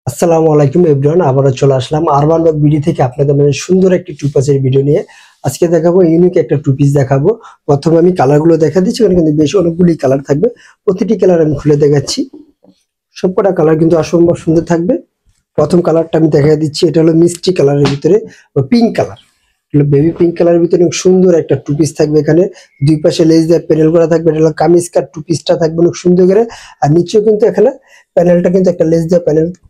আসসালামু আলাইকুম এভরিওয়ান, আবারও চলে আসলাম আরবান ব্লগ বিডি থেকে আপনাদের মানে সুন্দর একটি টু পিসের ভিডিও নিয়ে। আজকে দেখাবো ইউনিক একটা টু পিস দেখাবো। প্রথমে আমি কালারগুলো দেখা দিচ্ছি, এখানে কিন্তু বেশ অনেকগুলি কালার থাকবে। প্রতিটি কালার আমি খুলে দেখাচ্ছি। সবকটা কালার কিন্তু অসম্ভব সুন্দর থাকবে। প্রথম কালারটা আমি দেখা দিচ্ছি, এটা হলো মিষ্টি কালারের ভিতরে বা পিঙ্ক কালার, বেবি পিঙ্ক কালারের ভিতরে অনেক সুন্দর একটা টু পিস থাকবে। এখানে দুই পাশে লেস দিয়ে প্যানেল করা থাকবে, এটা হলো কামিজ কাট টু পিসটা থাকবে অনেক সুন্দর করে। আর নিচেও কিন্তু এখানে প্যানেলটা কিন্তু একটা লেস দিয়ে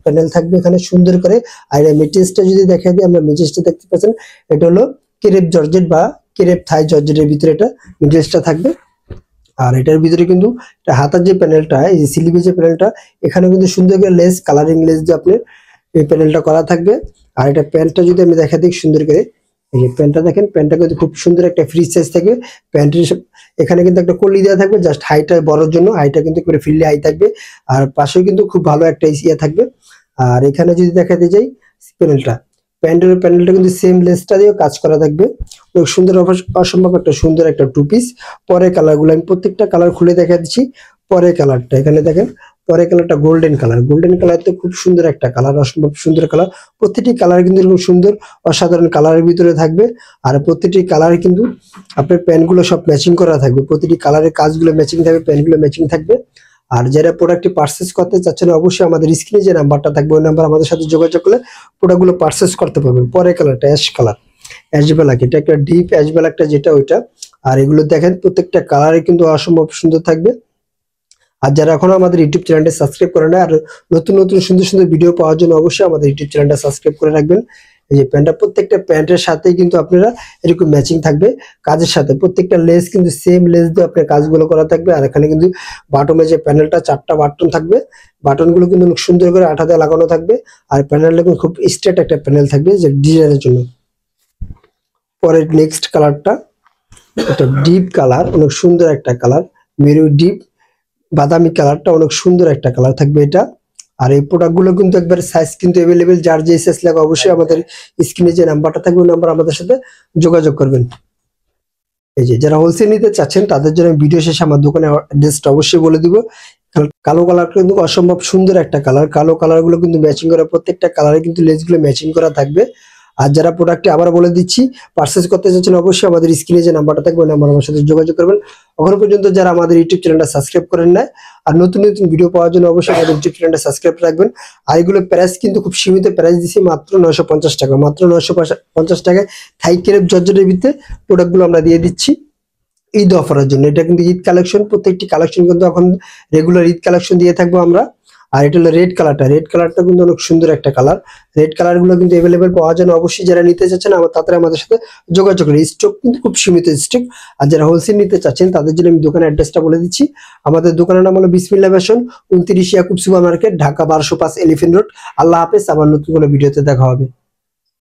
প্যানেল থাকবে এখানে সুন্দর করে। আর এই মেটেরিয়ালসটা যদি দেখা দিই, আমরা মেটেরিয়ালসটা দেখতে পাচ্ছেন, এটা হলো ক্রেপ জর্জেট বা ক্রেপ থাই জর্জেটের ভিতরে এটা মেটেরিয়ালসটা থাকবে। আর এটার ভিতরে কিন্তু হাতার যে প্যানেলটা, এই যে স্লিভের যে প্যানেলটা, এখানে কিন্তু সুন্দর করে লেস কালারিং লেস দিয়ে আপনার এই প্যানেলটা করা থাকবে। আর এটা প্যান্টটা যদি আমি দেখা দিই সুন্দর করে, এই যে প্যান্টটা দেখেন, প্যান্টটা কিন্তু খুব সুন্দর একটা ফ্রি সাইজ থাকবে। প্যান্টের এখানে কিন্তু একটা কলি দেওয়া থাকবে জাস্ট হাইটা বড়র জন্য, হাইটা কিন্তু করে ফিরলে হাই থাকবে। আর পাশেও কিন্তু খুব ভালো একটা ইয়ে থাকবে। আর এখানে যদি দেখাতে যাই প্যানেলটা, প্যানেলটা কিন্তু সেম লেসটা দিয়ে কাজ করা থাকবে। খুব সুন্দর, অসম্ভব একটা সুন্দর একটা টু পিস। পরের কালারগুলো আমি প্রত্যেকটা কালার খুলে দেখা দিচ্ছি। পরের কালারটা এখানে দেখেন, পরের কালারটা গোল্ডেন কালার। গোল্ডেন কালার তো খুব সুন্দর একটা কালার, অসম্ভব সুন্দর কালার। প্রতিটি কালার কিন্তু এরকম সুন্দর অসাধারণ কালারের ভিতরে থাকবে। আর প্রতিটি কালার কিন্তু আপনার প্যান্টগুলো সব ম্যাচিং করা থাকবে। প্রতিটি কালারের কাজগুলো ম্যাচিং থাকবে, প্যান্টগুলো ম্যাচিং থাকবে। আর যারা প্রোডাক্টটি পারচেস করতে চাচ্ছেন, অবশ্যই আমাদের স্ক্রিনে যে নাম্বারটা থাকবে ওই নাম্বার আমাদের সাথে যোগাযোগ করলে প্রোডাক্টগুলো পারচেস করতে পারবেন। পরের কালারটা অ্যাশ কালার, অ্যাশ ব্ল্যাক, এটা একটা ডিপ অ্যাশ ব্ল্যাকটা যেটা ওইটা। আর এগুলো দেখেন প্রত্যেকটা কালারে কিন্তু অসম্ভব সুন্দর থাকবে। আর যারা এখনো আমাদের ইউটিউব চ্যানেলটা সাবস্ক্রাইব করে না, আর নতুন নতুন সুন্দর সুন্দর ভিডিও পাওয়ার জন্য অবশ্যই আমাদের ইউটিউব চ্যানেলটা সাবস্ক্রাইব করে রাখবেন। এই যে প্যান্টটা, প্রত্যেকটা প্যান্টের সাথে কিন্তু আপনারা এরকম ম্যাচিং থাকবে কাজের সাথে। প্রত্যেকটা লেস কিন্তু সেম লেস দিয়ে আপনার কাজগুলো করা থাকবে। আর এখানে কিন্তু বাটনের যে প্যানেলটা, 4টা বাটন থাকবে। বাটনগুলো কিন্তু অনেক সুন্দর করে আঠা দিয়ে লাগানো থাকবে। আর প্যানেলটা কিন্তু খুব স্ট্রেট একটা প্যানেল থাকবে যে ডিজাইনের জন্য। পরের নেক্সট কালারটা, এটা ডিপ কালার, অনেক সুন্দর একটা কালার, মেরু ডিপ বাদামি কালারটা অনেক সুন্দর একটা কালার থাকবে এটা। আর এই প্রোডাক্টগুলো কিন্তু একবার সাইজ কিন্তু অ্যাভেলেবেল, যার যে সাইজ লাগে অবশ্যই আমাদের স্ক্রিনে যে নাম্বারটা থাকবে ওই নাম্বার আমাদের সাথে যোগাযোগ করবেন। এই যে যারা হোলসেল নিতে চাচ্ছেন তাদের জন্য ভিডিও শেষে আমার দোকানের অ্যাড্রেসটা অবশ্যই বলে দিব। কালো কালার কিন্তু অসম্ভব সুন্দর একটা কালার। কালো কালার গুলো কিন্তু ম্যাচিং করা, প্রত্যেকটা কালারে কিন্তু লেসগুলো ম্যাচিং করা থাকবে। আর যারা প্রোডাক্টটি আবার বলে দিচ্ছি পারচেজ করতে চাচ্ছেন, অবশ্যই আমাদের স্ক্রিনে যে নাম্বারটা থাকবে ওই নাম্বার আমার সাথে যোগাযোগ করবেন। এখন পর্যন্ত যারা আমাদের ইউটিউব চ্যানেলটা সাবস্ক্রাইব করেন না, আর নতুন নতুন ভিডিও পাওয়ার জন্য অবশ্যই আমাদের ইউটিউব চ্যানেলটা সাবস্ক্রাইব রাখবেন। আর এগুলো প্রাইস কিন্তু খুব সীমিত প্রাইস দিচ্ছি, মাত্র 950 টাকা। মাত্র 950 টাকায় থাই ক্রেপ জর্জেটের ভিতরে প্রোডাক্টগুলো আমরা দিয়ে দিচ্ছি ঈদ অফারের জন্য। এটা কিন্তু ঈদ কালেকশন, প্রত্যেকটি কালেকশন কিন্তু এখন রেগুলার ঈদ কালেকশন দিয়ে থাকবো আমরা। আর এটা হলো রেড কালারটা, রেড কালারটা কিন্তু অনেক সুন্দর একটা কালার। রেড কালার গুলো কিন্তু অ্যাভেলেবেল পাওয়া যায় না, অবশ্যই যারা নিতে চাচ্ছেন তাড়াতাড়ি আমাদের সাথে যোগাযোগ করুন। স্টক কিন্তু খুব সীমিত স্টক। আর যারা হোলসেল নিতে চাচ্ছেন তাদের জন্য আমি দোকানের অ্যাড্রেসটা বলে দিচ্ছি। আমাদের দোকানের নাম হলো Bismillah fashion, 29 Yakub super market, Dhaka 1205 elephant road. আল্লাহ হাফেজ, আবার নতুন কোনো ভিডিওতে দেখা হবে।